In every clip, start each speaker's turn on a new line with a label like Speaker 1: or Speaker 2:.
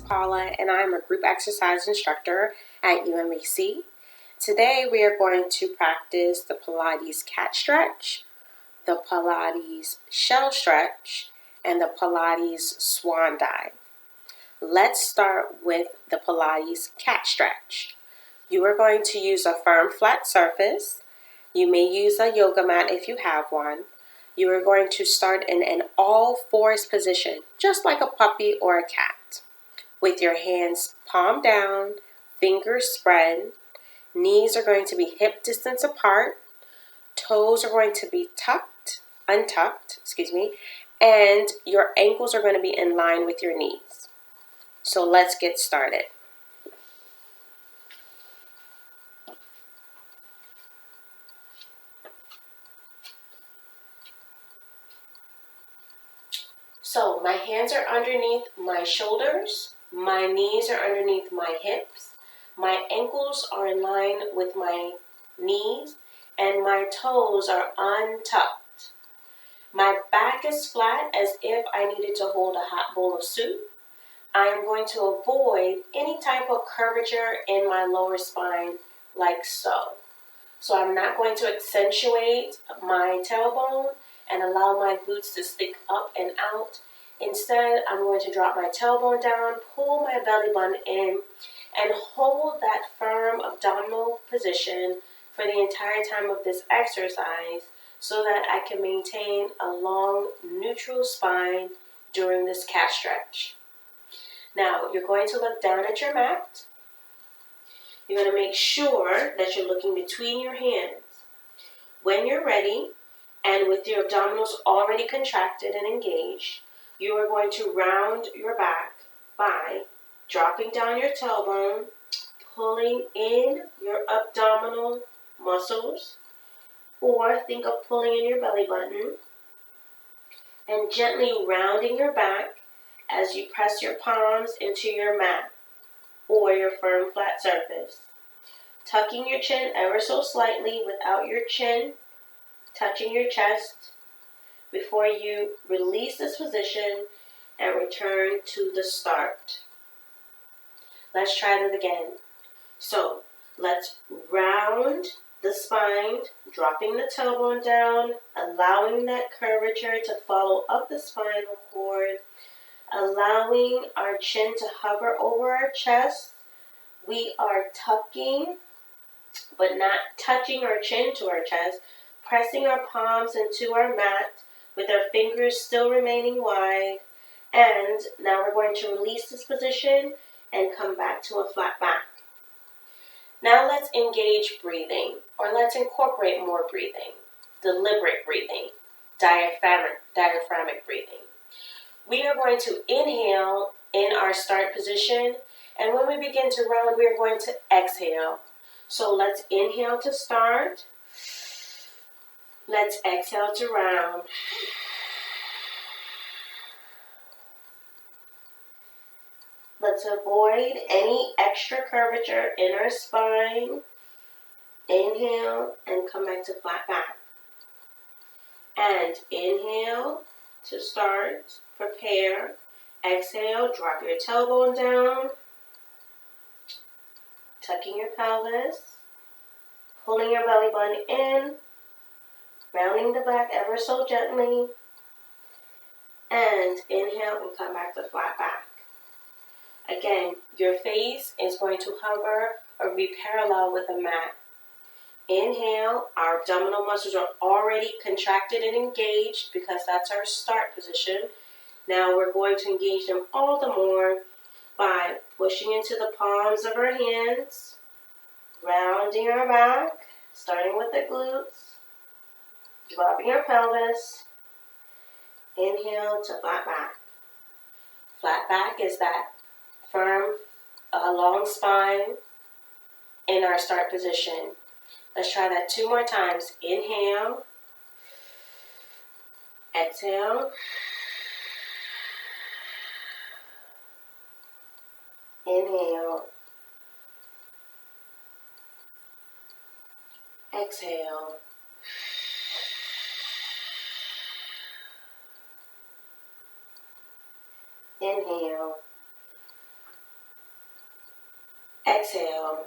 Speaker 1: Paula, and I'm a group exercise instructor at UMBC. Today we are going to practice the Pilates cat stretch, the Pilates shell stretch, and the Pilates swan dive. Let's start with the Pilates cat stretch. You are going to use a firm flat surface. You may use a yoga mat if you have one. You are going to start in an all fours position, just like a puppy or a cat, with your hands palm down, fingers spread. Knees are going to be hip distance apart. Toes are going to be untucked, and your ankles are going to be in line with your knees. So let's get started. So my hands are underneath my shoulders, my knees are underneath my hips, my ankles are in line with my knees, and my toes are untucked. My back is flat as if I needed to hold a hot bowl of soup. I am going to avoid any type of curvature in my lower spine like so. So I'm not going to accentuate my tailbone and allow my glutes to stick up and out. Instead, I'm going to drop my tailbone down, pull my belly button in, and hold that firm abdominal position for the entire time of this exercise so that I can maintain a long neutral spine during this cat stretch. Now, you're going to look down at your mat. You're going to make sure that you're looking between your hands. When you're ready, and with your abdominals already contracted and engaged, you are going to round your back by dropping down your tailbone, pulling in your abdominal muscles, or think of pulling in your belly button, and gently rounding your back as you press your palms into your mat or your firm flat surface. Tucking your chin ever so slightly without your chin touching your chest before you release this position and return to the start. Let's try that again. So let's round the spine, dropping the tailbone down, allowing that curvature to follow up the spinal cord, allowing our chin to hover over our chest. We are tucking, but not touching our chin to our chest, pressing our palms into our mat with our fingers still remaining wide. And now we're going to release this position and come back to a flat back. Now let's engage breathing, or let's incorporate more breathing, deliberate breathing, diaphragmic breathing. We are going to inhale in our start position, and when we begin to round, we are going to exhale. So let's inhale to start. Let's exhale to round. Let's avoid any extra curvature in our spine. Inhale and come back to flat back. And inhale to start, prepare. Exhale, drop your tailbone down. Tucking your pelvis. Pulling your belly button in. Rounding the back ever so gently. And inhale and come back to flat back. Again, your face is going to hover or be parallel with the mat. Inhale, our abdominal muscles are already contracted and engaged because that's our start position. Now we're going to engage them all the more by pushing into the palms of our hands, rounding our back, starting with the glutes, dropping our pelvis. Inhale to flat back. Flat back is that firm, long spine in our start position. Let's try that 2 more times. Inhale, exhale, inhale, exhale, inhale, exhale.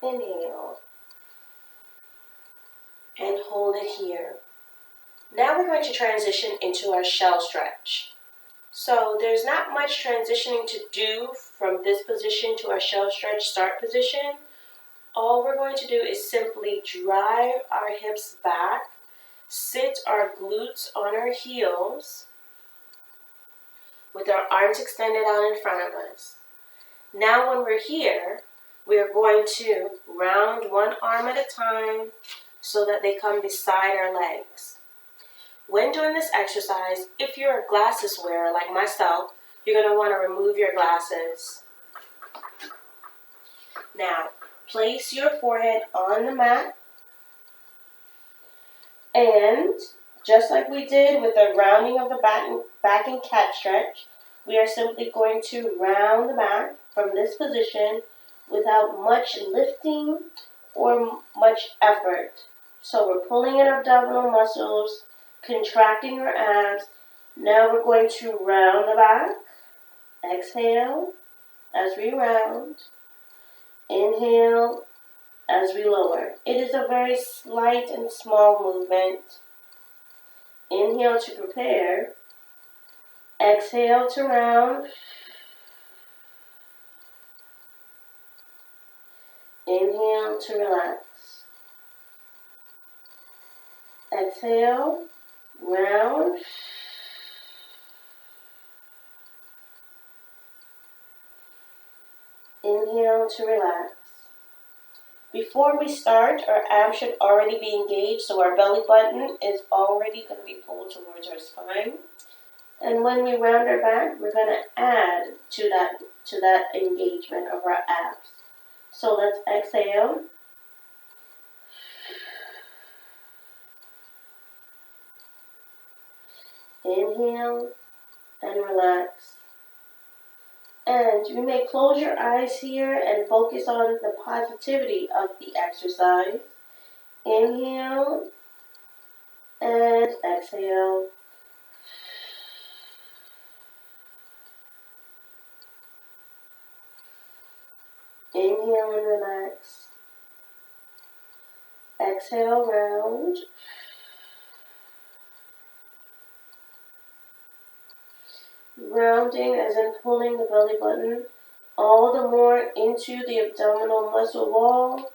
Speaker 1: Inhale. And hold it here. Now we're going to transition into our shell stretch. So there's not much transitioning to do from this position to our shell stretch start position. All we're going to do is simply drive our hips back, sit our glutes on our heels with our arms extended out in front of us. Now when we're here, we are going to round one arm at a time so that they come beside our legs. When doing this exercise, if you're a glasses wearer like myself, you're going to want to remove your glasses. Now, place your forehead on the mat, and just like we did with the rounding of the back and cat stretch, we are simply going to round the back from this position without much lifting or much effort. So we're pulling in abdominal muscles, contracting your abs. Now we're going to round the back. Exhale as we round. Inhale as we lower. It is a very slight and small movement. Inhale to prepare. Exhale to round. Inhale to relax. Exhale, round. Inhale to relax. Before we start, our abs should already be engaged, so our belly button is already going to be pulled towards our spine. And when we round our back, we're going to add to that engagement of our abs. So let's exhale. Inhale and relax. And you may close your eyes here and focus on the positivity of the exercise. Inhale and exhale. Inhale and relax. Exhale, round. Rounding as in pulling the belly button all the more into the abdominal muscle wall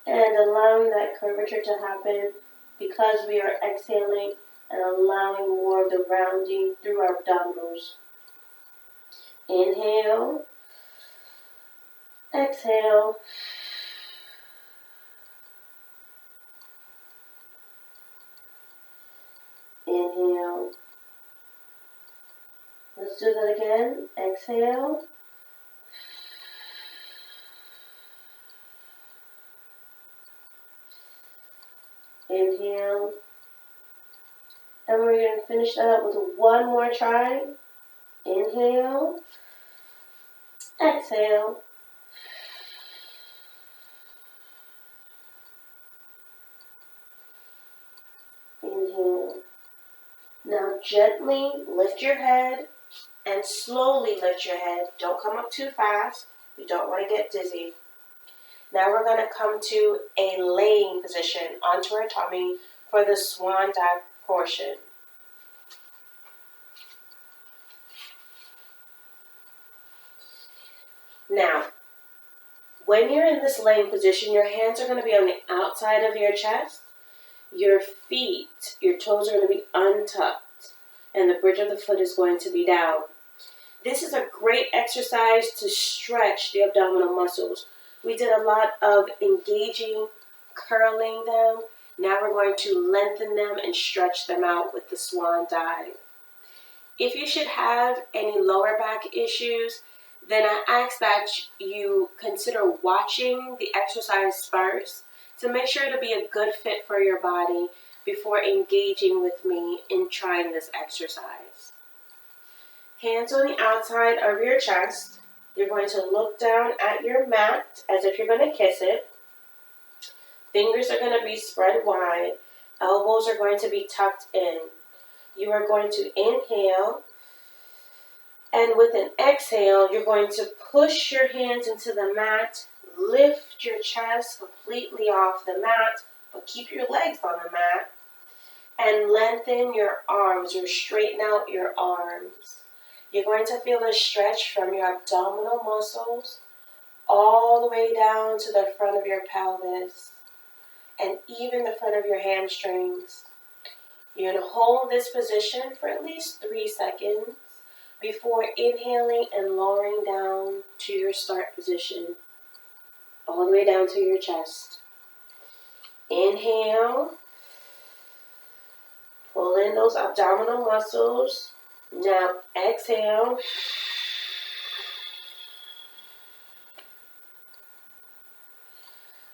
Speaker 1: and allowing that curvature to happen because we are exhaling and allowing more of the rounding through our abdominals. Inhale. Exhale. Inhale. Let's do that again. Exhale. Inhale. And we're going to finish that up with one more try. Inhale. Exhale. Inhale. Now gently lift your head and slowly lift your head. Don't come up too fast. You don't want to get dizzy. Now we're going to come to a laying position onto our tummy for the swan dive portion. Now, when you're in this laying position, your hands are going to be on the outside of your chest. Your feet, your toes are going to be untucked, and the bridge of the foot is going to be down. This is a great exercise to stretch the abdominal muscles. We did a lot of engaging, curling them. Now we're going to lengthen them and stretch them out with the swan dive. If you should have any lower back issues, then I ask that you consider watching the exercise first to make sure to be a good fit for your body before engaging with me in trying this exercise. Hands on the outside of your chest. You're going to look down at your mat as if you're going to kiss it. Fingers are going to be spread wide. Elbows are going to be tucked in. you are going to inhale, and with an exhale, you're going to push your hands into the mat, lift your chest completely off the mat, but keep your legs on the mat, and lengthen your arms or straighten out your arms. You're going to feel a stretch from your abdominal muscles all the way down to the front of your pelvis and even the front of your hamstrings. You're going to hold this position for at least 3 seconds before inhaling and lowering down to your start position, all the way down to your chest. Inhale, pull in those abdominal muscles. Now exhale.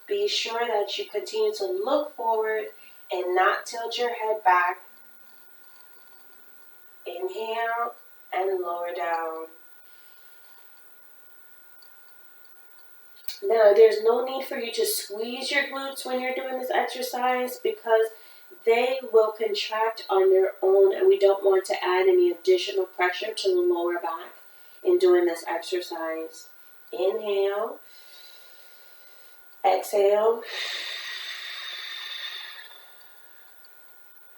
Speaker 1: Be sure that you continue to look forward and not tilt your head back. Inhale and lower down. Now, there's no need for you to squeeze your glutes when you're doing this exercise because they will contract on their own, and we don't want to add any additional pressure to the lower back in doing this exercise. Inhale. Exhale.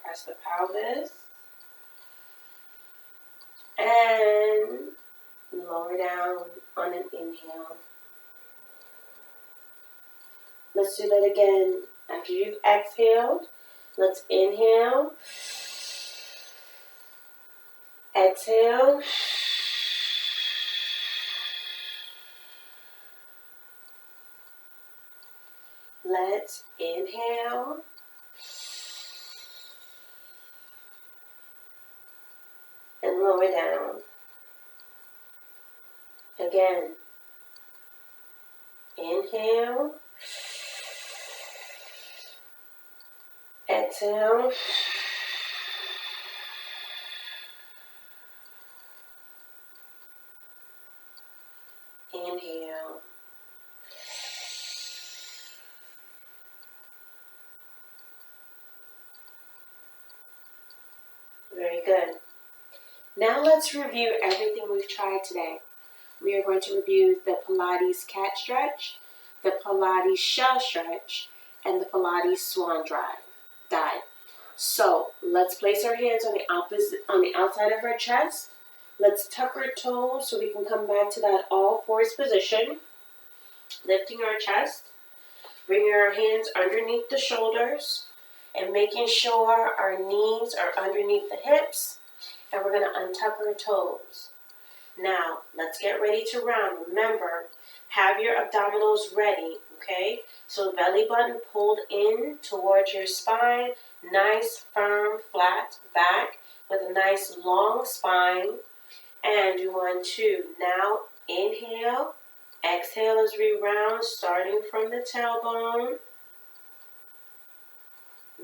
Speaker 1: Press the pelvis. And lower down on an inhale. Let's do that again. After you've exhaled, let's inhale. Exhale. Let's inhale. And lower down. Again. Inhale. Exhale. Inhale. Very good. Now let's review everything we've tried today. We are going to review the Pilates cat stretch, the Pilates shell stretch, and the Pilates swan dive. So let's place our hands on the outside of our chest. Let's tuck our toes so we can come back to that all fours position. Lifting our chest, bringing our hands underneath the shoulders, and making sure our knees are underneath the hips. And we're going to untuck our toes. Now, let's get ready to round. Remember, have your abdominals ready, okay? So belly button pulled in towards your spine. Nice, firm, flat back with a nice long spine. And we want to now inhale. Exhale as we round, starting from the tailbone.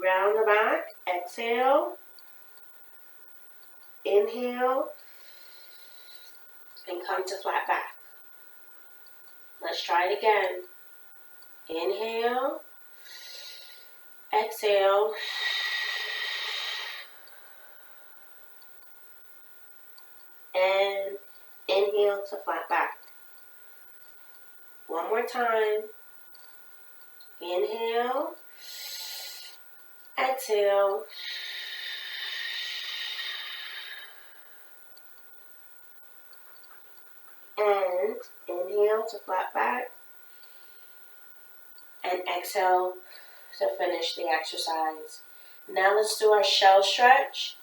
Speaker 1: Round the back. Exhale. Inhale. And come to flat back. Let's try it again. Inhale. Exhale. And inhale to flat back. One more time. Inhale. Exhale. And inhale to flat back. And exhale to finish the exercise. Now let's do our shell stretch.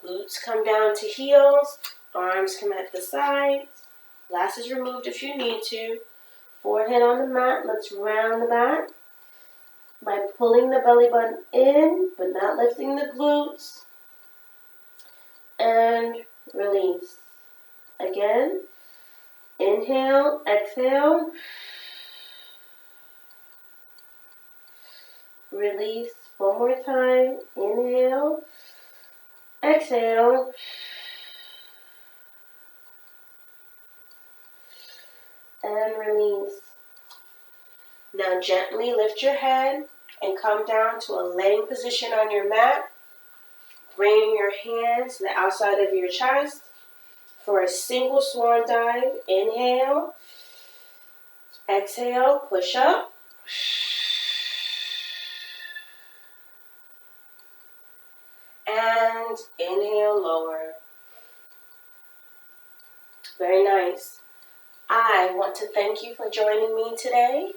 Speaker 1: Glutes come down to heels. Arms come at the sides. Glasses removed if you need to. Forehead on the mat. Let's round the back by pulling the belly button in, but not lifting the glutes. And release. Again. Inhale, exhale. Release one more time. Inhale, exhale. And release. Now gently lift your head and come down to a laying position on your mat. Bring your hands to the outside of your chest for a single swan dive. Inhale. Exhale, push up. And inhale, lower. Very nice. I want to thank you for joining me today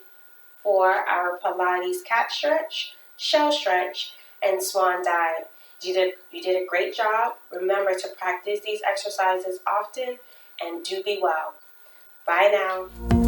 Speaker 1: for our Pilates cat stretch, shell stretch, and swan dive. You did a great job. Remember to practice these exercises often and do be well. Bye now.